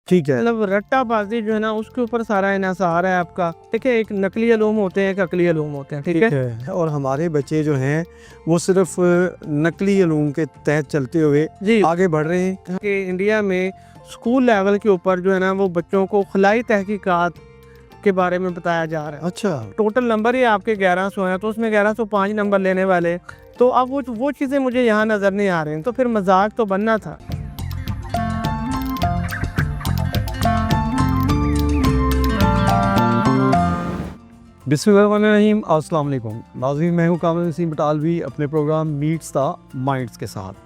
ٹھیک ہے مطلب رٹا بازی جو ہے نا اس کے اوپر سارا انحصار ہے آپ کا. دیکھیں ایک نقلی علوم ہوتے ہیں ایک عقلی علوم ہوتے ہیں. ٹھیک ہے. اور ہمارے بچے جو ہیں وہ صرف نقلی علوم کے تحت چلتے ہوئے جی آگے بڑھ رہے ہیں کہ انڈیا میں اسکول لیول کے اوپر جو ہے نا وہ بچوں کو خلائی تحقیقات کے بارے میں بتایا جا رہا ہے. اچھا ٹوٹل نمبر ہی آپ کے 1100 ہیں تو اس میں 1105 نمبر لینے والے, تو اب وہ چیزیں مجھے یہاں نظر نہیں آ رہی ہیں, تو پھر مذاق تو بننا تھا. بسم اللہ الرحمن الرحیم. السلام علیکم ناظرین, میں ہوں کامل نسیم بٹالوی اپنے پروگرام میٹس دا مائنڈس کے ساتھ,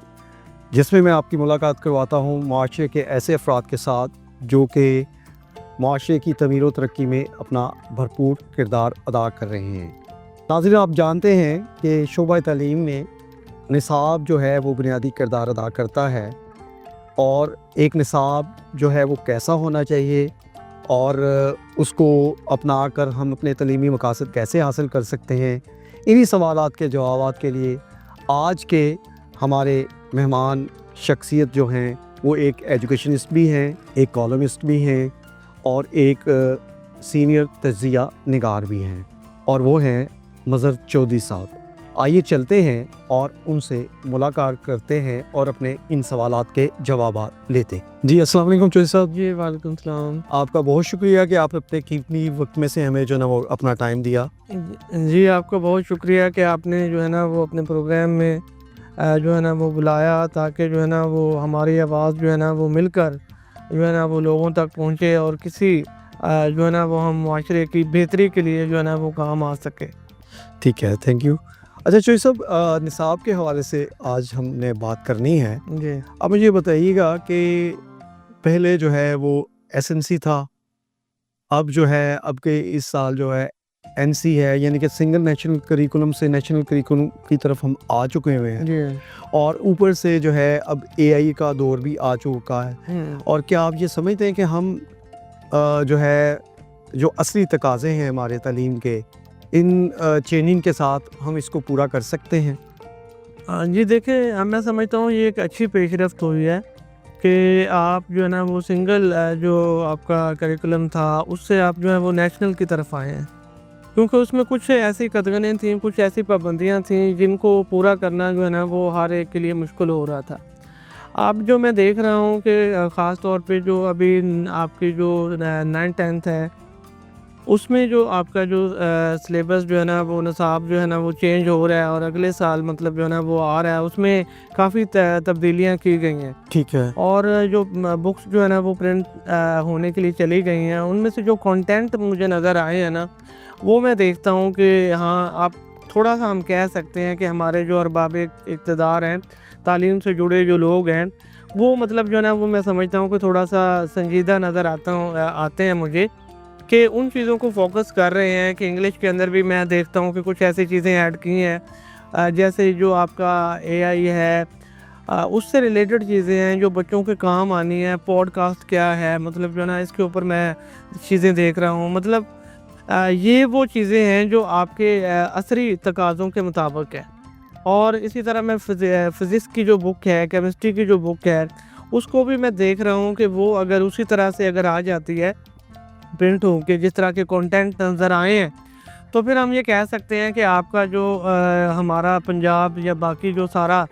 جس میں آپ کی ملاقات کرواتا ہوں معاشرے کے ایسے افراد کے ساتھ جو کہ معاشرے کی تعمیر و ترقی میں اپنا بھرپور کردار ادا کر رہے ہیں. ناظرین, آپ جانتے ہیں کہ شعبہ تعلیم میں نصاب جو ہے وہ بنیادی کردار ادا کرتا ہے, اور ایک نصاب جو ہے وہ کیسا ہونا چاہیے اور اس کو اپنا کر ہم اپنے تعلیمی مقاصد کیسے حاصل کر سکتے ہیں, انہی سوالات کے جوابات کے لیے آج کے ہمارے مہمان شخصیت جو ہیں وہ ایک ایجوکیشنسٹ بھی ہیں, ایک کالمسٹ بھی ہیں اور ایک سینئر تجزیہ نگار بھی ہیں, اور وہ ہیں مظہر چودھری صاحب. آئیے چلتے ہیں اور ان سے ملاقات کرتے ہیں اور اپنے ان سوالات کے جوابات لیتے ہیں. جی السلام علیکم چودھری صاحب. جی وعلیکم السلام. آپ کا بہت شکریہ کہ آپ اپنے قیمتی وقت میں سے ہمیں جو ہے نا وہ اپنا ٹائم دیا. جی آپ کا بہت شکریہ کہ آپ نے جو ہے نا وہ اپنے پروگرام میں جو ہے نا وہ بلایا, تاکہ جو ہے نا وہ ہماری آواز جو ہے نا وہ مل کر جو ہے نا وہ لوگوں تک پہنچے اور کسی جو ہے نا وہ ہم معاشرے کی بہتری کے لیے جو ہے نا وہ کام آ سکے. ٹھیک ہے, تھینک یو. اچھا چودھری صاحب, نصاب کے حوالے سے آج ہم نے بات کرنی ہے. جی اب مجھے بتائیے گا کہ پہلے جو ہے وہ ایس این سی تھا, اب جو ہے اب کے اس سال جو ہے این سی ہے, یعنی کہ سنگل نیشنل کریکولم سے نیشنل کریکولم کی طرف ہم آ چکے ہوئے ہیں, جی اور اوپر سے جو ہے اب اے آئی کا دور بھی آ چکا ہے. اور کیا آپ یہ سمجھتے ہیں کہ ہم جو ہے جو اصلی تقاضے ہیں ہمارے تعلیم کے, ان چینجنگ کے ساتھ ہم اس کو پورا کر سکتے ہیں؟ جی دیکھیں, میں سمجھتا ہوں یہ ایک اچھی پیش رفت ہوئی ہے کہ آپ جو ہے نا وہ سنگل جو آپ کا کریکولم تھا اس سے آپ جو ہے وہ نیشنل کی طرف آئے ہیں, کیونکہ اس میں کچھ ایسی قدغنیں تھیں, کچھ ایسی پابندیاں تھیں جن کو پورا کرنا جو ہے نا وہ ہر ایک کے لیے مشکل ہو رہا تھا. اب جو میں دیکھ رہا ہوں کہ خاص طور پہ جو ابھی آپ کی جو 9th-10th ہے اس میں جو آپ کا جو سلیبس جو ہے نا وہ نصاب جو ہے نا وہ چینج ہو رہا ہے, اور اگلے سال مطلب جو ہے نا وہ آ رہا ہے, اس میں کافی تبدیلیاں کی گئی ہیں. ٹھیک ہے. اور جو بکس جو ہے نا وہ پرنٹ ہونے کے لیے چلی گئی ہیں, ان میں سے جو کنٹینٹ مجھے نظر آئے ہیں نا وہ میں دیکھتا ہوں کہ ہاں آپ تھوڑا سا ہم کہہ سکتے ہیں کہ ہمارے جو ارباب اقتدار ہیں, تعلیم سے جڑے جو لوگ ہیں, وہ مطلب جو ہے نا وہ میں سمجھتا ہوں کہ تھوڑا سا سنجیدہ نظر آتے ہیں مجھے, کہ ان چیزوں کو فوکس کر رہے ہیں. کہ انگلش کے اندر بھی میں دیکھتا ہوں کہ کچھ ایسی چیزیں ایڈ کی ہیں, جیسے جو آپ کا اے آئی ہے, اس سے ریلیٹڈ چیزیں ہیں جو بچوں کے کام آنی ہیں. پوڈ کاسٹ کیا ہے, مطلب جو ہے نا اس کے اوپر میں چیزیں دیکھ رہا ہوں. مطلب یہ وہ چیزیں ہیں جو آپ کے عصری تقاضوں کے مطابق ہے. اور اسی طرح میں فزکس کی جو بک ہے, کیمسٹری کی جو بک ہے, اس کو بھی میں دیکھ رہا ہوں کہ وہ اگر اسی طرح سے اگر آ جاتی ہے پرنٹ ہو کے, جس طرح کے کنٹینٹ نظر آئے ہیں, تو پھر ہم یہ کہہ سکتے ہیں کہ آپ کا جو ہمارا پنجاب یا باقی جو سارا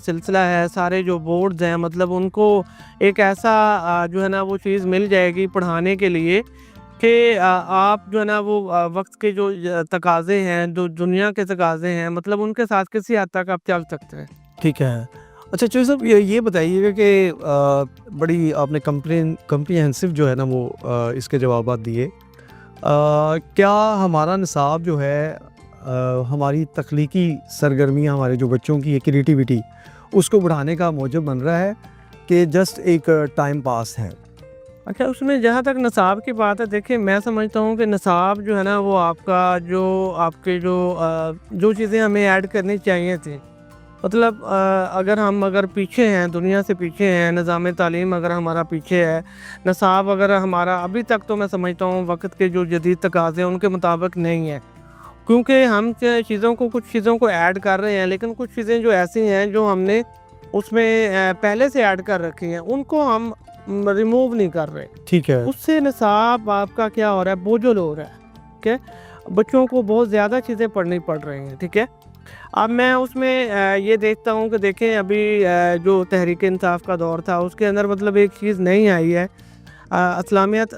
سلسلہ ہے, سارے جو بورڈز ہیں, مطلب ان کو ایک ایسا جو ہے نا وہ چیز مل جائے گی پڑھانے کے لیے کہ آپ جو ہے نا وہ وقت کے جو تقاضے ہیں, جو دنیا کے تقاضے ہیں, مطلب ان کے ساتھ کسی حد تک آپ چل سکتے ہیں. ٹھیک ہے. اچھا چودھری صاحب, یہ بتائیے گا کہ بڑی آپ نے کمپریہنسو جو ہے نا وہ اس کے جوابات دیے. کیا ہمارا نصاب جو ہے ہماری تخلیقی سرگرمیاں, ہمارے جو بچوں کی کریٹیوٹی, اس کو بڑھانے کا موجب بن رہا ہے کہ جسٹ ایک ٹائم پاس ہے؟ اچھا, اس میں جہاں تک نصاب کی بات ہے, دیکھیں میں سمجھتا ہوں کہ نصاب جو ہے نا وہ آپ کا جو آپ کے جو چیزیں ہمیں ایڈ کرنی چاہیے تھیں, مطلب اگر پیچھے ہیں, دنیا سے پیچھے ہیں, نظام تعلیم اگر ہمارا پیچھے ہے, نصاب اگر ہمارا ابھی تک, تو میں سمجھتا ہوں وقت کے جو جدید تقاضے ہیں ان کے مطابق نہیں ہے. کیونکہ ہم کچھ چیزوں کو ایڈ کر رہے ہیں, لیکن کچھ چیزیں جو ایسی ہیں جو ہم نے اس میں پہلے سے ایڈ کر رکھی ہیں, ان کو ہم ریموو نہیں کر رہے، ٹھیک ہے، اس سے نصاب آپ کا کیا ہو رہا ہے، بوجھل ہو رہا ہے. ٹھیک ہے، بچوں کو بہت زیادہ چیزیں پڑھنی پڑ رہی ہیں. ٹھیک ہے، اب میں اس میں یہ دیکھتا ہوں کہ دیکھیں ابھی جو تحریک انصاف کا دور تھا اس کے اندر مطلب ایک چیز نہیں آئی ہے، اسلامیت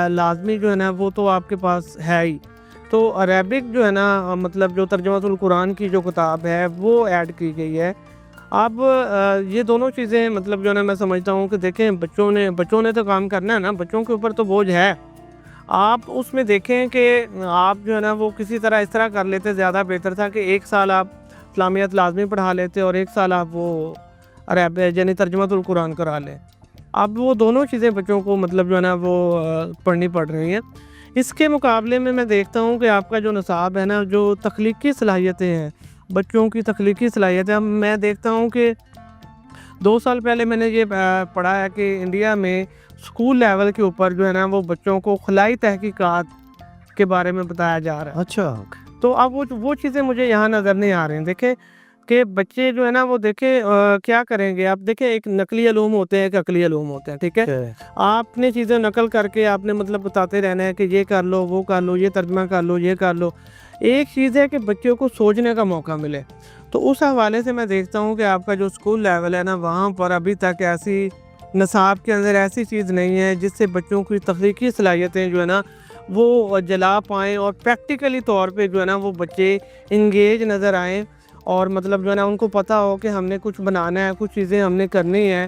لازمی جو ہے نا وہ تو آپ کے پاس ہے ہی، تو عربک جو ہے نا مطلب جو ترجمہ القرآن کی جو کتاب ہے وہ ایڈ کی گئی ہے. اب یہ دونوں چیزیں مطلب جو ہے نا میں سمجھتا ہوں کہ دیکھیں بچوں نے تو کام کرنا ہے نا، بچوں کے اوپر تو بوجھ ہے. آپ اس میں دیکھیں کہ آپ جو ہے نا وہ کسی طرح اس طرح کر لیتے، زیادہ بہتر تھا کہ 1 سال آپ اسلامیت لازمی پڑھا لیتے اور 1 سال آپ وہ عرب یعنی ترجمہ القرآن کرا لیں. اب وہ دونوں چیزیں بچوں کو مطلب جو ہے نا وہ پڑھنی پڑ رہی ہیں. اس کے مقابلے میں دیکھتا ہوں کہ آپ کا جو نصاب ہے نا، جو تخلیقی صلاحیتیں ہیں، بچوں کی تخلیقی صلاحیتیں، میں دیکھتا ہوں کہ 2 سال پہلے میں نے یہ پڑھا ہے کہ انڈیا میں اسکول لیول کے اوپر جو ہے نا وہ بچوں کو خلائی تحقیقات کے بارے میں بتایا جا رہا ہے. اچھا، تو اب وہ چیزیں مجھے یہاں نظر نہیں آ رہی ہیں. دیکھیں کہ بچے جو ہے نا وہ دیکھیں کیا کریں گے. آپ دیکھیں ایک نقلی علوم ہوتے ہیں، ایک عقلی علوم ہوتے ہیں. ٹھیک ہے، آپ نے چیزیں نقل کر کے آپ نے مطلب بتاتے رہنا ہے کہ یہ کر لو، وہ کر لو، یہ ترجمہ کر لو، یہ کر لو. ایک چیز ہے کہ بچوں کو سوچنے کا موقع ملے. تو اس حوالے سے میں دیکھتا ہوں کہ آپ کا جو اسکول لیول ہے نا وہاں پر ابھی تک ایسی نصاب کے اندر ایسی چیز نہیں ہے جس سے بچوں کی تخلیقی صلاحیتیں جو ہے نا وہ جلا پائیں اور پریکٹیکلی طور پہ جو ہے نا وہ بچے انگیج نظر آئیں اور مطلب جو ہے نا ان کو پتہ ہو کہ ہم نے کچھ بنانا ہے، کچھ چیزیں ہم نے کرنی ہیں.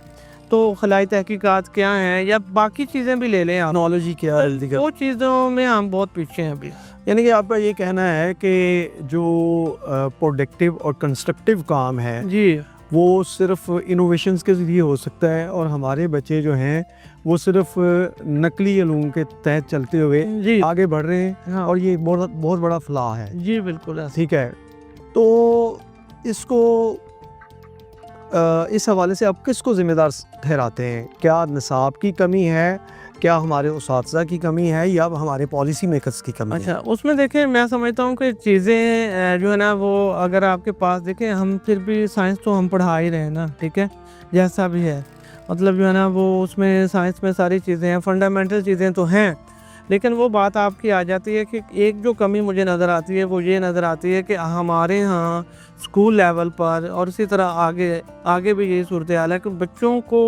تو خلائی تحقیقات کیا ہیں یا باقی چیزیں بھی لے لیں آپ، ٹیکنالوجی کیا ہے، وہ چیزوں میں ہم بہت پیچھے ہیں ابھی. یعنی کہ آپ کا یہ کہنا ہے کہ جو پروڈکٹیو اور کنسٹرکٹیو کام ہے جی وہ صرف انوویشنز کے ذریعے ہو سکتا ہے، اور ہمارے بچے جو ہیں وہ صرف نقلی علوم کے تحت چلتے ہوئے جی آگے بڑھ رہے ہیں، ہاں اور یہ بہت بڑا فلاح ہے. جی بالکل ٹھیک ہے، تو اس کو اس حوالے سے آپ کس کو ذمہ دار ٹھہراتے ہیں؟ کیا نصاب کی کمی ہے، کیا ہمارے اساتذہ کی کمی ہے، یا ہمارے پالیسی میکرز کی کمی ہے؟ اچھا، اس میں دیکھیں میں سمجھتا ہوں کہ چیزیں جو ہے نا وہ اگر آپ کے پاس دیکھیں ہم پھر بھی سائنس تو ہم پڑھا ہی رہے ہیں نا. ٹھیک ہے، جیسا بھی ہے مطلب جو ہے نا وہ اس میں سائنس میں ساری چیزیں ہیں، فنڈامنٹل چیزیں تو ہیں، لیکن وہ بات آپ کی آ جاتی ہے کہ ایک جو کمی مجھے نظر آتی ہے وہ یہ نظر آتی ہے کہ ہمارے ہاں اسکول لیول پر اور اسی طرح آگے بھی یہی صورتحال ہے کہ بچوں کو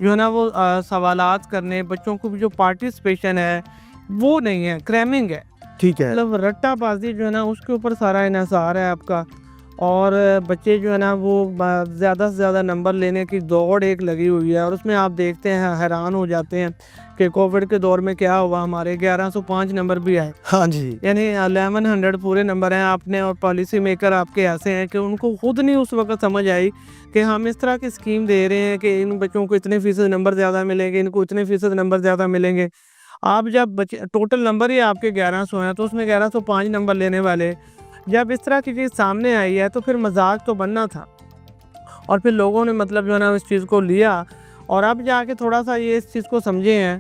جو ہے نا وہ سوالات کرنے، بچوں کو بھی جو پارٹیسپیشن ہے وہ نہیں ہے، کریمنگ ہے. ٹھیک ہے، مطلب رٹا بازی جو ہے نا اس کے اوپر سارا انحصار ہے آپ کا، اور بچے جو ہے نا وہ زیادہ سے زیادہ نمبر لینے کی دوڑ ایک لگی ہوئی ہے. اور اس میں آپ دیکھتے ہیں حیران ہو جاتے ہیں کہ کووڈ کے دور میں کیا ہوا، ہمارے 1105 نمبر بھی آئے. ہاں جی، یعنی 1100 پورے نمبر ہیں. آپ نے اور پالیسی میکر آپ کے ایسے ہیں کہ ان کو خود نہیں اس وقت سمجھ آئی کہ ہم اس طرح کی اسکیم دے رہے ہیں کہ ان بچوں کو اتنے فیصد نمبر زیادہ ملیں گے، ان کو اتنے فیصد نمبر زیادہ ملیں گے. آپ جب ٹوٹل نمبر ہی آپ کے 1100 ہیں تو اس میں 1105 نمبر لینے والے جب اس طرح کی چیز سامنے آئی ہے تو پھر مذاق تو بننا تھا. اور پھر لوگوں نے مطلب جو ہے نا اس چیز کو لیا اور اب جا کے تھوڑا سا یہ اس چیز کو سمجھے ہیں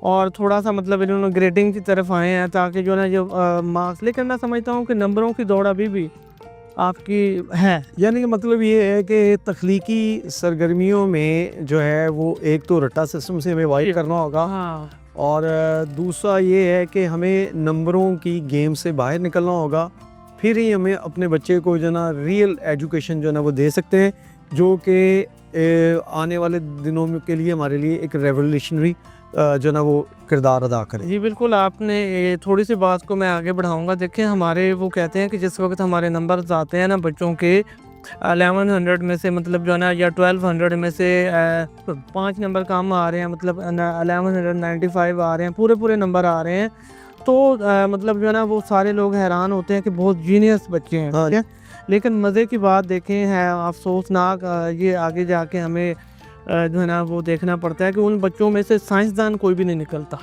اور تھوڑا سا مطلب انہوں نے گریڈنگ کی طرف آئے ہیں تاکہ جو ہے نا جو مارکس. لیکن میں سمجھتا ہوں کہ نمبروں کی دوڑ ابھی بھی آپ کی ہے. یعنی کہ مطلب یہ ہے کہ تخلیقی سرگرمیوں میں جو ہے وہ ایک تو رٹا سسٹم سے ہمیں وائٹ کرنا ہوگا، ہاں اور دوسرا یہ ہے کہ ہمیں نمبروں کی گیم سے باہر نکلنا ہوگا، پھر ہی ہمیں اپنے بچے کو جو ہے نا ریئل ایجوکیشن جو ہے نا وہ دے سکتے ہیں، جو کہ آنے والے دنوں کے لیے ہمارے لیے ایک ریولیوشنری جو ہے نا وہ کردار ادا کرے. جی بالکل، آپ نے تھوڑی سی بات کو میں آگے بڑھاؤں گا. دیکھیں ہمارے وہ کہتے ہیں کہ جس وقت ہمارے نمبرز آتے ہیں نا بچوں کے 1100 میں سے مطلب جو ہے نا یا 1200 میں سے 5 نمبر کم آ رہے ہیں، مطلب 1195 آ رہے ہیں، پورے نمبر آ رہے ہیں، تو مطلب جو ہے نا وہ سارے لوگ حیران ہوتے ہیں کہ بہت جینیس بچے ہیں. ٹھیک ہے، لیکن مزے کی بات دیکھیں ہے افسوسناک یہ آگے جا کے ہمیں جو ہے نا وہ دیکھنا پڑتا ہے کہ ان بچوں میں سے سائنسدان کوئی بھی نہیں نکلتا،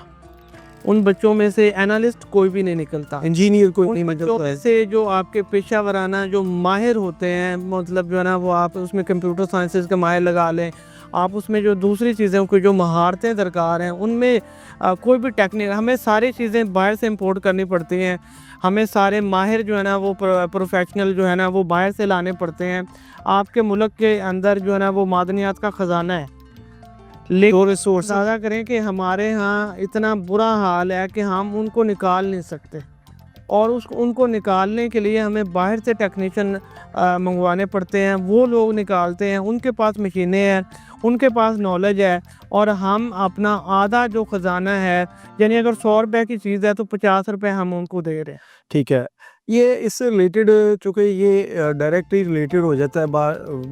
ان بچوں میں سے اینالسٹ کوئی بھی نہیں نکلتا، انجینئر کوئی ان نہیں بچوں نکلتا ہے. سے جو آپ کے پیشہ ورانہ جو ماہر ہوتے ہیں، مطلب جو ہے نا وہ آپ اس میں کمپیوٹر سائنسز کے ماہر لگا لیں، آپ اس میں جو دوسری چیزوں کی جو مہارتیں درکار ہیں ان میں کوئی بھی ٹیکنیک، ہمیں ساری چیزیں باہر سے امپورٹ کرنی پڑتی ہیں، ہمیں سارے ماہر جو ہے نا وہ پروفیشنل جو ہے نا وہ باہر سے لانے پڑتے ہیں. آپ کے ملک کے اندر جو ہے نا وہ معدنیات کا خزانہ ہے، لیکن ریسورس زیادہ کریں کہ ہمارے ہاں اتنا برا حال ہے کہ ہم ان کو نکال نہیں سکتے، اور ان کو نکالنے کے لیے ہمیں باہر سے ٹیکنیشین منگوانے پڑتے ہیں، وہ لوگ نکالتے ہیں، ان کے پاس مشینیں ہیں، ان کے پاس نالج ہے، اور ہم اپنا آدھا جو خزانہ ہے، یعنی اگر 100 روپے کی چیز ہے تو 50 روپے ہم ان کو دے رہے ہیں۔ ٹھیک ہے، یہ اس سے ریلیٹڈ، چونکہ یہ ڈائریکٹلی ریلیٹڈ ہو جاتا ہے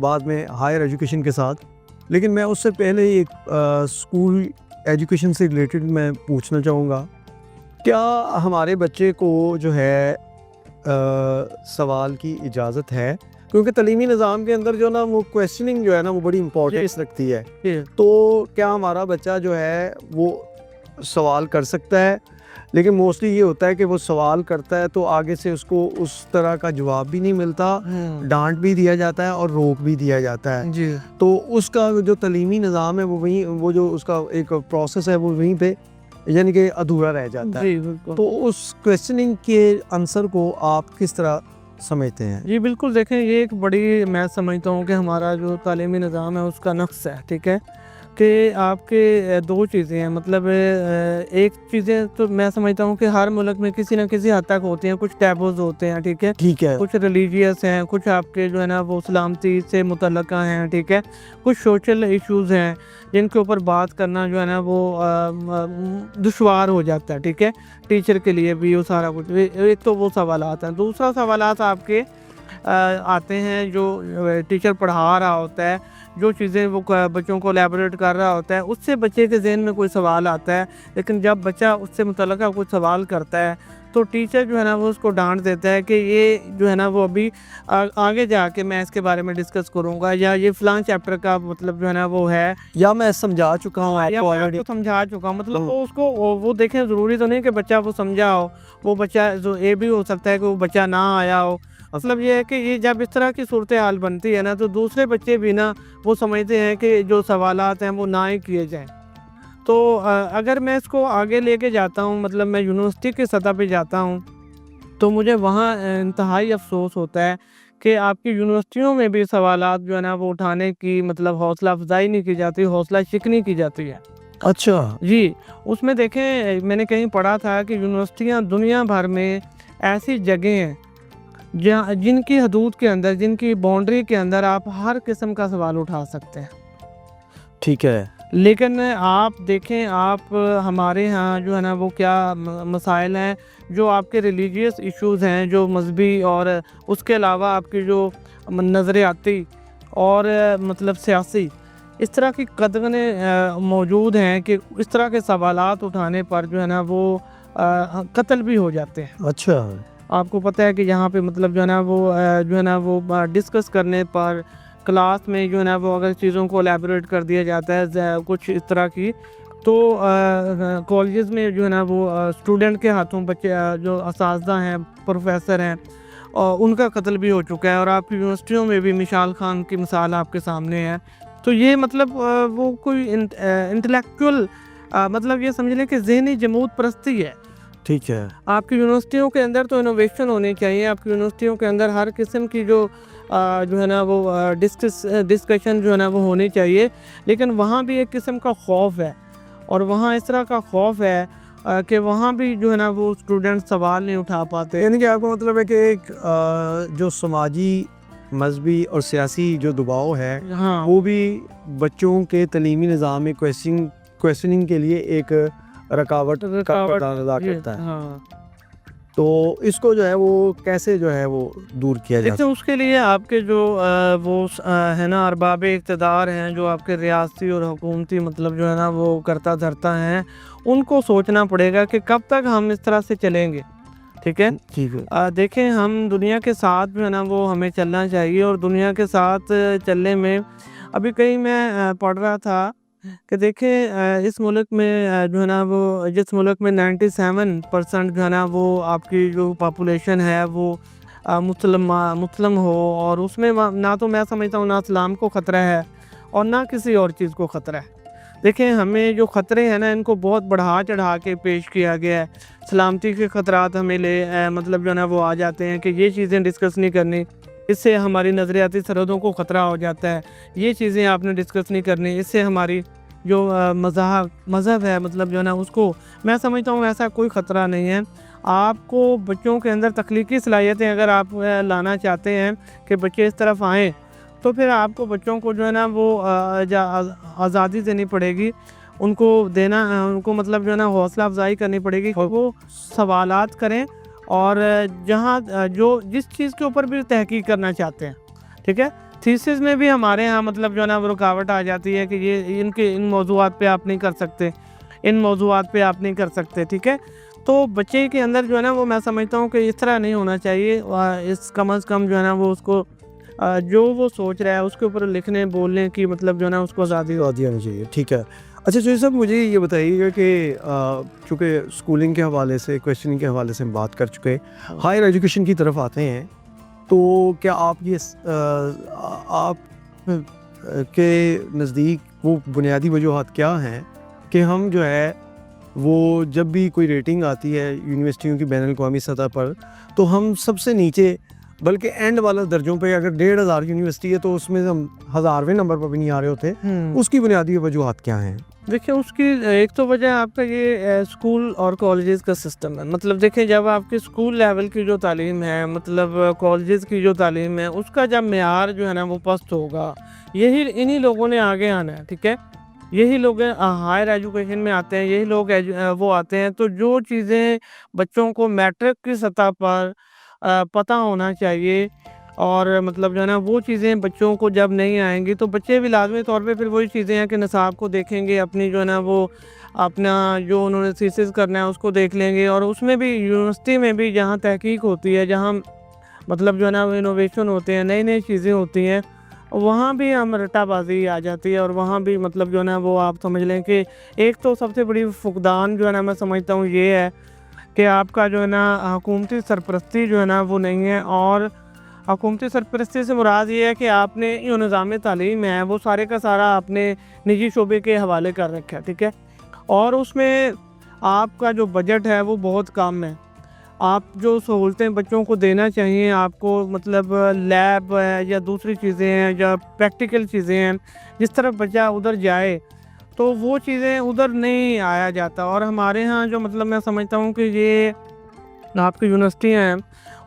بعد میں ہائر ایجوکیشن کے ساتھ، لیکن میں اس سے پہلے ایک اسکول ایجوکیشن سے ریلیٹڈ میں پوچھنا چاہوں گا، کیا ہمارے بچے کو جو ہے سوال کی اجازت ہے؟ کیونکہ تعلیمی نظام کے اندر جو نا وہ کویسچننگ جو ہے نا وہ بڑی امپورٹنس رکھتی ہے، تو کیا ہمارا بچہ جو ہے وہ سوال کر سکتا ہے؟ لیکن موسٹلی یہ ہوتا ہے کہ وہ سوال کرتا ہے تو آگے سے اس کو اس طرح کا جواب بھی نہیں ملتا، ڈانٹ بھی دیا جاتا ہے اور روک بھی دیا جاتا ہے، جی تو اس کا جو تعلیمی نظام ہے وہ جو اس کا ایک پروسیس ہے وہ وہیں پہ یعنی کہ ادھورا رہ جاتا ہے۔ جی بالکل، تو اس کویسچننگ کے آنسر کو آپ کس طرح سمجھتے ہیں؟ جی بالکل، دیکھیں یہ ایک بڑی، میں سمجھتا ہوں کہ ہمارا جو تعلیمی نظام ہے اس کا نقص ہے، ٹھیک ہے، کہ آپ کے دو چیزیں ہیں، مطلب ایک چیزیں تو میں سمجھتا ہوں کہ ہر ملک میں کسی نہ کسی حد تک ہوتی ہیں، کچھ ٹیبوز ہوتے ہیں، ٹھیک ہے، ٹھیک ہے، کچھ ریلیجیس ہیں، کچھ آپ کے جو ہے نا وہ سلامتی سے متعلقہ ہیں، ٹھیک ہے، کچھ سوشل ایشوز ہیں جن کے اوپر بات کرنا جو ہے نا وہ دشوار ہو جاتا ہے، ٹھیک ہے، ٹیچر کے لیے بھی وہ سارا کچھ۔ ایک تو وہ سوالات ہیں، دوسرا سوالات آپ کے آتے ہیں جو ٹیچر پڑھا رہا ہوتا ہے، جو چیزیں وہ بچوں کو الیبوریٹ کر رہا ہوتا ہے، اس سے بچے کے ذہن میں کوئی سوال آتا ہے، لیکن جب بچہ اس سے متعلقہ کوئی سوال کرتا ہے تو ٹیچر جو ہے نا وہ اس کو ڈانٹ دیتا ہے کہ یہ جو ہے نا وہ ابھی آگے جا کے میں اس کے بارے میں ڈسکس کروں گا، یا یہ فلاں چیپٹر کا مطلب جو ہے نا وہ ہے، یا میں سمجھا چکا ہوں آپ یا کو میں آپ already۔ کو سمجھا چکا ہوں، مطلب وہ اس کو وہ دیکھیں، ضروری تو نہیں کہ بچہ وہ سمجھا ہو، وہ بچہ یہ بھی ہو سکتا ہے کہ وہ بچہ نہ آیا ہو، مطلب یہ ہے کہ یہ جب اس طرح کی صورتحال بنتی ہے نا تو دوسرے بچے بھی نا وہ سمجھتے ہیں کہ جو سوالات ہیں وہ نہ ہی کیے جائیں۔ تو اگر میں اس کو آگے لے کے جاتا ہوں، مطلب میں یونیورسٹی کی سطح پہ جاتا ہوں، تو مجھے وہاں انتہائی افسوس ہوتا ہے کہ آپ کی یونیورسٹیوں میں بھی سوالات جو ہے نا وہ اٹھانے کی مطلب حوصلہ افزائی نہیں کی جاتی، حوصلہ شکنی کی جاتی ہے۔ اچھا، جی، اس میں دیکھیں میں نے کہیں پڑھا تھا کہ یونیورسٹیاں دنیا بھر میں ایسی جگہیں ہیں جن کی حدود کے اندر، جن کی باؤنڈری کے اندر آپ ہر قسم کا سوال اٹھا سکتے ہیں، ٹھیک ہے، لیکن آپ دیکھیں آپ ہمارے ہاں جو ہے نا وہ کیا مسائل ہیں، جو آپ کے ریلیجیس ایشوز ہیں، جو مذہبی، اور اس کے علاوہ آپ کی جو نظریاتی اور مطلب سیاسی اس طرح کی قدغنیں موجود ہیں کہ اس طرح کے سوالات اٹھانے پر جو ہے نا وہ قتل بھی ہو جاتے ہیں۔ اچھا، آپ کو پتہ ہے کہ یہاں پہ مطلب جو ہے نا وہ ڈسکس کرنے پر کلاس میں جو ہے نا وہ اگر چیزوں کو الیبوریٹ کر دیا جاتا ہے کچھ اس طرح کی، تو کالجز میں جو ہے نا وہ اسٹوڈنٹ کے ہاتھوں بچے جو اساتذہ ہیں، پروفیسر ہیں، ان کا قتل بھی ہو چکا ہے، اور آپ کی یونیورسٹیوں میں بھی مشال خان کی مثال آپ کے سامنے ہے۔ تو یہ مطلب وہ کوئی انٹلیکچوئل مطلب یہ سمجھ لیں کہ ذہنی جمود پرستی ہے۔ ٹھیک ہے، آپ کی یونیورسٹیوں کے اندر تو انوویشن ہونی چاہیے، آپ کی یونیورسٹیوں کے اندر ہر قسم کی جو ہے نا وہ ڈسکشن جو ہے نا وہ ہونی چاہیے، لیکن وہاں بھی ایک قسم کا خوف ہے، اور وہاں اس طرح کا خوف ہے کہ وہاں بھی جو ہے نا وہ اسٹوڈنٹ سوال نہیں اٹھا پاتے۔ یعنی کہ آپ کا مطلب ہے کہ ایک جو سماجی، مذہبی اور سیاسی جو دباؤ ہے ہاں، وہ بھی بچوں کے تعلیمی نظام میں کویسچننگ کے لیے ایک رکاوٹ کا کردار ادا کرتا ہے، ہاں، تو اس کو جو ہے وہ کیسے جو ہے وہ دور کیا جائے؟ لیکن اس کے لیے آپ کے جو وہ ہے نا ارباب اقتدار ہیں، جو آپ کے ریاستی اور حکومتی مطلب جو ہے نا وہ کرتا دھرتا ہیں، ان کو سوچنا پڑے گا کہ کب تک ہم اس طرح سے چلیں گے، ٹھیک ہے۔ ٹھیک ہے، دیکھیں ہم دنیا کے ساتھ جو ہے نا وہ ہمیں چلنا چاہیے، اور دنیا کے ساتھ چلنے میں ابھی کہیں میں پڑھ رہا تھا کہ دیکھیں اس ملک میں جو ہے نا وہ، جس ملک میں 97% جو ہے نا وہ آپ کی جو پاپولیشن ہے وہ مسلم ہو، اور اس میں نہ تو میں سمجھتا ہوں نہ اسلام کو خطرہ ہے اور نہ کسی اور چیز کو خطرہ ہے۔ دیکھیں ہمیں جو خطرے ہیں نا ان کو بہت بڑھا چڑھا کے پیش کیا گیا ہے، سلامتی کے خطرات ہمیں مطلب جو ہے نا وہ آ جاتے ہیں کہ یہ چیزیں ڈسکس نہیں کرنی، اس سے ہماری نظریاتی سرحدوں کو خطرہ ہو جاتا ہے، یہ چیزیں آپ نے ڈسکس نہیں کرنی، اس سے ہماری جو مذہب ہے مطلب جو ہے نا اس کو میں سمجھتا ہوں ایسا کوئی خطرہ نہیں ہے. آپ کو بچوں کے اندر تخلیقی صلاحیتیں اگر آپ لانا چاہتے ہیں کہ بچے اس طرف آئیں تو پھر آپ کو بچوں کو جو ہے نا وہ آزادی دینی پڑے گی, ان کو مطلب جو ہے نا حوصلہ افزائی کرنی پڑے گی, وہ سوالات کریں اور جس چیز کے اوپر بھی تحقیق کرنا چاہتے ہیں, ٹھیک ہے. تھیسس میں بھی ہمارے ہاں مطلب جو ہے نا وہ رکاوٹ آ جاتی ہے کہ یہ ان موضوعات پہ آپ نہیں کر سکتے, ان موضوعات پہ آپ نہیں کر سکتے, ٹھیک ہے. تو بچے کے اندر جو ہے نا وہ میں سمجھتا ہوں کہ اس طرح نہیں ہونا چاہیے, اس کم از کم جو ہے نا وہ اس کو جو وہ سوچ رہا ہے اس کے اوپر لکھنے بولنے کی مطلب جو ہے نا اس کو آزادی ہونی چاہیے, ٹھیک ہے. اچھا چوہدری صاحب مجھے یہ بتائیے گا کہ چونکہ اسکولنگ کے حوالے سے کویشچننگ کے حوالے سے ہم بات کر چکے, ہائر ایجوکیشن کی طرف آتے ہیں تو کیا آپ کے نزدیک وہ بنیادی وجوہات کیا ہیں کہ ہم جو ہے وہ جب بھی کوئی ریٹنگ آتی ہے یونیورسٹیوں کی بین الاقوامی سطح پر تو ہم سب سے نیچے بلکہ اینڈ والا درجوں پہ اگر 1500 یونیورسٹی ہے تو اس میں ہم 1000ویں نمبر پر بھی نہیں آ رہے ہوتے, اس کی بنیادی وجوہات کیا ہیں؟ دیکھیں اس کی ایک تو وجہ آپ کا یہ اسکول اور کالجز کا سسٹم ہے. مطلب دیکھیں جب آپ کی اسکول لیول کی جو تعلیم ہے مطلب کالجز کی جو تعلیم ہے اس کا جب معیار جو ہے نا وہ پست ہوگا, انہی لوگوں نے آگے آنا ہے, ٹھیک ہے. یہی لوگ ہائر ایجوکیشن میں آتے ہیں, یہی لوگ وہ آتے ہیں. تو جو چیزیں بچوں کو میٹرک کی سطح پر پتہ ہونا چاہیے اور مطلب جو ہے نا وہ چیزیں بچوں کو جب نہیں آئیں گی تو بچے بھی لازمی طور پہ پھر وہی چیزیں ہیں کہ نصاب کو دیکھیں گے, اپنی جو ہے نا وہ اپنا جو انہوں نے تھیسس کرنا ہے اس کو دیکھ لیں گے. اور اس میں بھی یونیورسٹی میں بھی جہاں تحقیق ہوتی ہے, جہاں مطلب جو ہے نا وہ انوویشن ہوتے ہیں, نئی چیزیں ہوتی ہیں, وہاں بھی ہم رٹا بازی آ جاتی ہے. اور وہاں بھی مطلب جو ہے نا وہ آپ سمجھ لیں کہ ایک تو سب سے بڑی فقدان جو ہے نا میں سمجھتا ہوں یہ ہے کہ آپ کا جو ہے نا حکومتی سرپرستی جو ہے نا وہ نہیں ہے. اور حکومتی سرپرستی سے مراد یہ ہے کہ آپ نے جو نظام تعلیم ہے وہ سارے کا سارا آپ نے نجی شعبے کے حوالے کر رکھا ہے, ٹھیک ہے. اور اس میں آپ کا جو بجٹ ہے وہ بہت کم ہے. آپ جو سہولتیں بچوں کو دینا چاہیے, آپ کو مطلب لیب ہے یا دوسری چیزیں ہیں یا پریکٹیکل چیزیں ہیں, جس طرف بچہ ادھر جائے تو وہ چیزیں ادھر نہیں آیا جاتا. اور ہمارے ہاں جو مطلب میں سمجھتا ہوں کہ یہ آپ کی یونیورسٹیاں ہیں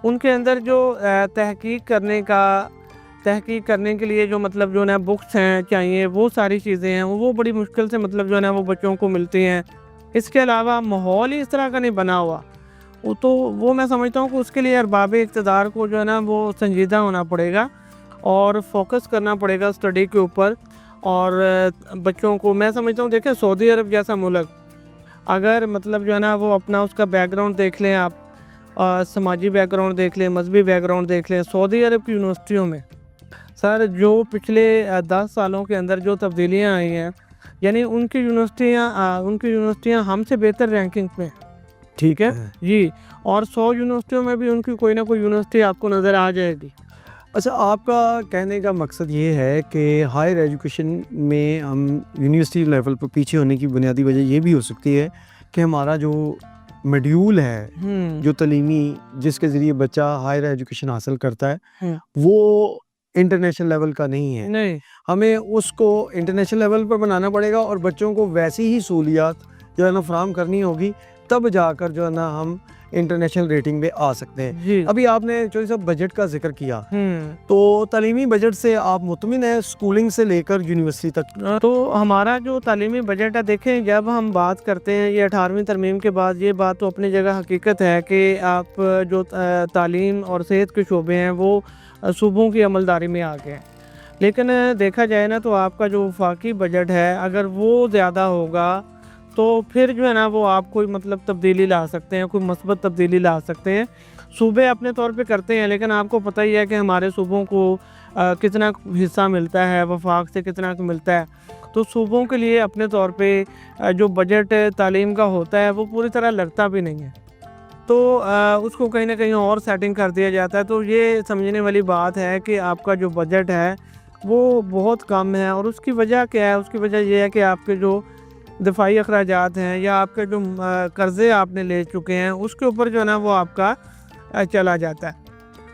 ان کے اندر جو تحقیق کرنے کے لیے جو مطلب جو ہے نا بکس ہیں چاہیے, وہ ساری چیزیں ہیں وہ بڑی مشکل سے مطلب جو ہے نا وہ بچوں کو ملتی ہیں. اس کے علاوہ ماحول ہی اس طرح کا نہیں بنا ہوا, تو وہ میں سمجھتا ہوں کہ اس کے لیے ارباب اقتدار کو جو ہے نا وہ سنجیدہ ہونا پڑے گا اور فوکس کرنا پڑے گا اسٹڈی کے اوپر. اور بچوں کو میں سمجھتا ہوں دیکھیں سعودی عرب جیسا ملک اگر مطلب جو ہے نا وہ اپنا اس کا بیک گراؤنڈ دیکھ لیں, آپ سماجی بیک گراؤنڈ دیکھ لیں, مذہبی بیک گراؤنڈ دیکھ لیں, سعودی عرب کی یونیورسٹیوں میں سر جو پچھلے 10 سالوں کے اندر جو تبدیلیاں آئی ہیں, یعنی ان کی یونیورسٹیاں ہم سے بہتر رینکنگ پہ, ٹھیک ہے جی. اور 100 یونیورسٹیوں میں بھی ان کی کوئی نہ کوئی یونیورسٹی آپ کو نظر آ جائے گی. اچھا, آپ کا کہنے کا مقصد یہ ہے کہ ہائر ایجوکیشن میں ہم یونیورسٹی لیول پر پیچھے ہونے کی بنیادی وجہ یہ بھی ہو سکتی ہے کہ ہمارا جو میڈیول ہے جو تعلیمی جس کے ذریعے بچہ ہائر ایجوکیشن حاصل کرتا ہے وہ انٹرنیشنل لیول کا نہیں ہے. ہمیں اس کو انٹرنیشنل لیول پر بنانا پڑے گا اور بچوں کو ویسی ہی سہولیات جو ہے نا فراہم کرنی ہوگی, تب جا کر جو ہے نا ہم انٹرنیشنل ریٹنگ میں آ سکتے ہیں. ابھی آپ نے چودھری صاحب بجٹ کا ذکر کیا, تو تعلیمی بجٹ سے آپ مطمئن ہیں اسکولنگ سے لے کر یونیورسٹی تک؟ تو ہمارا جو تعلیمی بجٹ ہے دیکھیں جب ہم بات کرتے ہیں یہ 18ویں ترمیم کے بعد, یہ بات تو اپنی جگہ حقیقت ہے کہ آپ جو تعلیم اور صحت کے شعبے ہیں وہ صوبوں کی عملداری میں آ گئے ہیں. لیکن دیکھا جائے نا تو آپ کا جو وفاقی بجٹ ہے اگر وہ زیادہ ہوگا تو پھر جو ہے نا وہ آپ کوئی مطلب تبدیلی لا سکتے ہیں, کوئی مثبت تبدیلی لا سکتے ہیں. صوبے اپنے طور پہ کرتے ہیں لیکن آپ کو پتہ ہی ہے کہ ہمارے صوبوں کو کتنا حصہ ملتا ہے, وفاق سے کتنا ملتا ہے. تو صوبوں کے لیے اپنے طور پہ جو بجٹ تعلیم کا ہوتا ہے وہ پوری طرح لگتا بھی نہیں ہے, تو اس کو کہیں نہ کہیں اور سیٹنگ کر دیا جاتا ہے. تو یہ سمجھنے والی بات ہے کہ آپ کا جو بجٹ ہے وہ بہت کم ہے. اور اس کی وجہ کیا ہے؟ اس کی وجہ یہ ہے کہ آپ کے جو دفاعی اخراجات ہیں یا آپ کے جو قرضے آپ نے لے چکے ہیں اس کے اوپر جو ہے نا وہ آپ کا چلا جاتا ہے.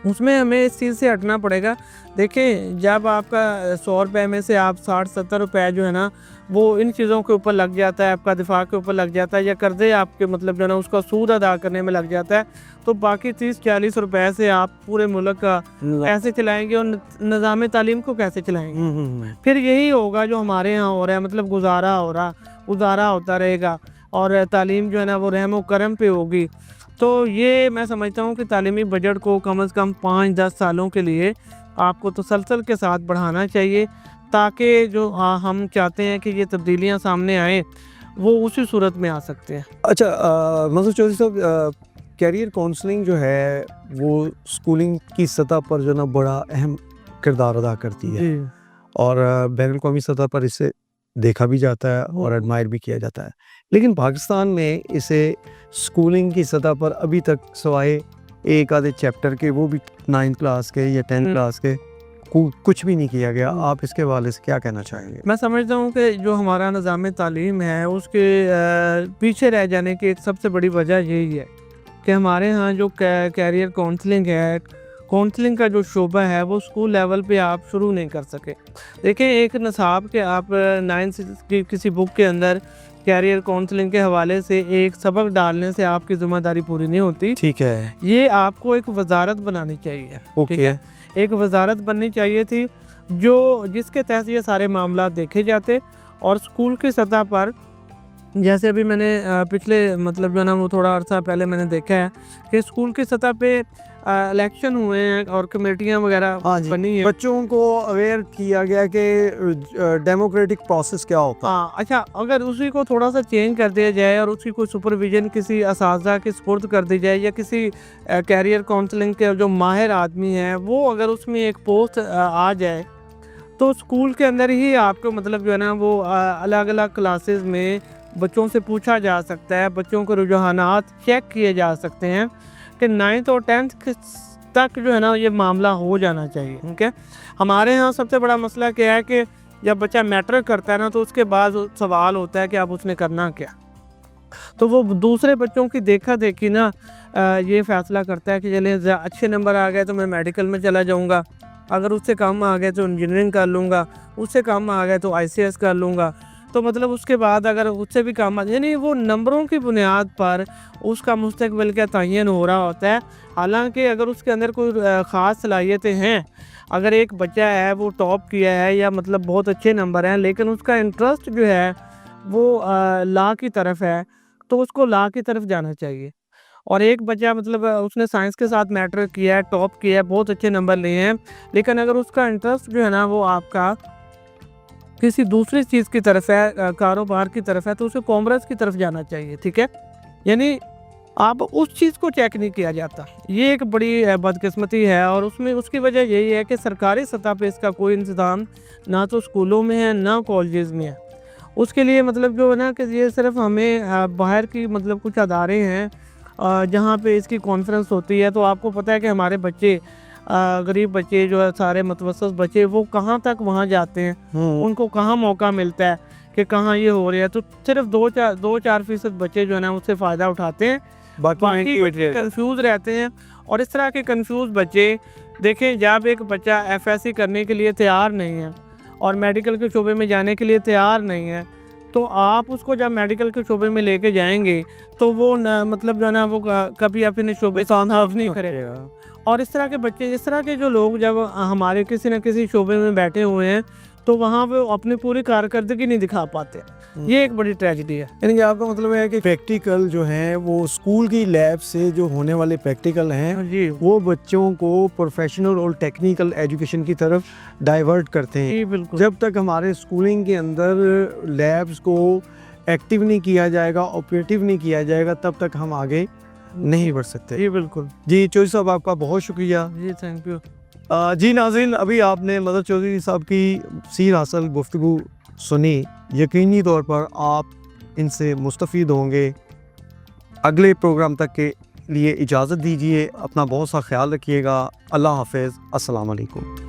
اس میں ہمیں اس چیز سے ہٹنا پڑے گا. دیکھیں جب آپ کا 100 روپے میں سے آپ 60-70 روپے جو ہے نا وہ ان چیزوں کے اوپر لگ جاتا ہے, آپ کا دفاع کے اوپر لگ جاتا ہے, یا قرضے آپ کے مطلب جو ہے نا اس کا سود ادا کرنے میں لگ جاتا ہے, تو باقی 30-40 روپے سے آپ پورے ملک کا کیسے چلائیں گے اور نظام تعلیم کو کیسے چلائیں گے؟ پھر یہی ہوگا جو ہمارے ہاں ہو رہا ہے, مطلب گزارا ہوتا رہے گا اور تعلیم جو ہے نا وہ رحم و کرم پہ ہوگی. تو یہ میں سمجھتا ہوں کہ تعلیمی بجٹ کو کم از کم 5-10 سالوں کے لیے آپ کو تسلسل کے ساتھ بڑھانا چاہیے, تاکہ جو ہم چاہتے ہیں کہ یہ تبدیلیاں سامنے آئیں وہ اسی صورت میں آ سکتے ہیں. اچھا منظور چودھری صاحب, کیریئر کونسلنگ جو ہے وہ اسکولنگ کی سطح پر جو ہے نا بڑا اہم کردار ادا کرتی ہے, اور بین الاقوامی سطح پر اسے دیکھا بھی جاتا ہے اور ایڈمائر بھی کیا جاتا ہے, لیکن پاکستان میں اسے اسکولنگ کی سطح پر ابھی تک سوائے ایک آدھے چیپٹر کے, وہ بھی 9th کلاس کے یا 10th کلاس کے, کچھ بھی نہیں کیا گیا. آپ اس کے حوالے سے کیا کہنا چاہیں گے؟ میں سمجھتا ہوں کہ جو ہمارا نظام تعلیم ہے اس کے پیچھے رہ جانے کی ایک سب سے بڑی وجہ یہی ہے کہ ہمارے ہاں جو کیریئر کونسلنگ ہے, کونسلنگ کا جو شعبہ ہے وہ اسکول لیول پہ آپ شروع نہیں کر سکے. دیکھیں, ایک نصاب کے آپ 9th کی کسی بک کے اندر کیریئر کونسلنگ کے حوالے سے ایک سبق ڈالنے سے آپ کی ذمہ داری پوری نہیں ہوتی. ٹھیک ہے, یہ آپ کو ایک وزارت بنانی چاہیے. ٹھیک ہے, ایک وزارت بننی چاہیے تھی جس کے تحت یہ سارے معاملات دیکھے جاتے, اور اسکول کی سطح پر جیسے ابھی میں نے پچھلے مطلب جو ہے نا وہ تھوڑا عرصہ پہلے میں نے دیکھا ہے کہ اسکول کی سطح پہ الیکشن ہوئے ہیں اور کمیٹیاں وغیرہ بنی ہیں, بچوں کو اویئر کیا گیا کہ ڈیموکریٹک پروسیس کیا ہوتا ہے. اچھا, اگر اسی کو تھوڑا سا چینج کر دیا جائے اور اسی کو سپرویژن کسی اساتذہ کے سپرد کر دی جائے, یا کسی کیریئر کونسلنگ کے جو ماہر آدمی ہیں وہ اگر اس میں ایک پوسٹ آ جائے, تو اسکول کے اندر ہی آپ کو مطلب جو ہے نا وہ الگ الگ کلاسز میں بچوں سے پوچھا جا سکتا ہے, بچوں کے رجحانات چیک کیے جا سکتے ہیں کہ 9th اور 10th تک جو ہے نا یہ معاملہ ہو جانا چاہیے. ٹھیک ہے, ہمارے ہاں سب سے بڑا مسئلہ کیا ہے کہ جب بچہ میٹرک کرتا ہے نا تو اس کے بعد سوال ہوتا ہے کہ اب اس نے کرنا کیا, تو وہ دوسرے بچوں کی دیکھا دیکھی نا یہ فیصلہ کرتا ہے کہ چلے اچھے نمبر آ گئے تو میں میڈیکل میں چلا جاؤں گا, اگر اس سے کم آ گئے تو انجینئرنگ کر لوں گا, اس سے کم آ گئے تو ICS کر لوں گا. تو مطلب اس کے بعد اگر اس سے بھی کم یعنی وہ نمبروں کی بنیاد پر اس کا مستقبل کا تعین ہو رہا ہوتا ہے. حالانکہ اگر اس کے اندر کوئی خاص صلاحیتیں ہیں, اگر ایک بچہ ہے وہ ٹاپ کیا ہے یا مطلب بہت اچھے نمبر ہیں, لیکن اس کا انٹرسٹ جو ہے وہ لا کی طرف ہے, تو اس کو لا کی طرف جانا چاہیے. اور ایک بچہ مطلب اس نے سائنس کے ساتھ میٹرک کیا ہے, ٹاپ کیا ہے, بہت اچھے نمبر لیے ہیں, لیکن اگر اس کا انٹرسٹ جو ہے نا وہ آپ کا کسی دوسری چیز کی طرف ہے, کاروبار کی طرف ہے, تو اسے کامرس کی طرف جانا چاہیے. ٹھیک ہے, یعنی آپ اس چیز کو چیک نہیں کیا جاتا. یہ ایک بڑی بدقسمتی ہے, اور اس کی وجہ یہی ہے کہ سرکاری سطح پہ اس کا کوئی انتظام نہ تو اسکولوں میں ہے نہ کالجز میں ہے. اس کے لیے مطلب جو ہے نا کہ یہ صرف ہمیں باہر کی مطلب کچھ ادارے ہیں جہاں پہ اس کی کانفرنس ہوتی ہے. تو آپ کو پتہ ہے کہ ہمارے بچے غریب بچے جو ہے سارے متوسط بچے وہ کہاں تک وہاں جاتے ہیں, ان کو کہاں موقع ملتا ہے کہ کہاں یہ ہو رہا ہے. تو صرف 2-4% بچے جو ہے نا اس سے فائدہ اٹھاتے ہیں, باقی کنفیوز رہتے ہیں. اور اس طرح کے کنفیوز بچے دیکھیں, جب ایک بچہ FSC کرنے کے لیے تیار نہیں ہے اور میڈیکل کے شعبے میں جانے کے لیے تیار نہیں ہے, تو آپ اس کو جب میڈیکل کے شعبے میں لے کے جائیں گے تو وہ مطلب جو ہے نا وہ کبھی اپنے شعبے صاف نہیں کرے گا. اور اس طرح کے بچے, اس طرح کے جو لوگ جب ہمارے کسی نہ کسی شعبے میں بیٹھے ہوئے ہیں تو وہاں پہ اپنی پوری کارکردگی نہیں دکھا پاتے. یہ ایک بڑی ٹریجڈی ہے. یعنی کہ آپ کا مطلب ہے کہ پریکٹیکل جو ہیں وہ اسکول کی لیب سے جو ہونے والے پریکٹیکل ہیں وہ بچوں کو پروفیشنل اور ٹیکنیکل ایجوکیشن کی طرف ڈائیورٹ کرتے ہیں. بالکل, جب تک ہمارے اسکولنگ کے اندر لیبس کو ایکٹیو نہیں کیا جائے گا, آپریٹیو نہیں کیا جائے گا, تب تک ہم آگے نہیں بڑھ سکتے. جی بالکل. جی چودھری صاحب, آپ کا بہت شکریہ. جی تھینک یو. جی ناظرین, ابھی آپ نے مدر چودھری صاحب کی سیر حاصل گفتگو سنی. یقینی طور پر آپ ان سے مستفید ہوں گے. اگلے پروگرام تک کے لیے اجازت دیجیے. اپنا بہت سا خیال رکھیے گا. اللہ حافظ. السلام علیکم.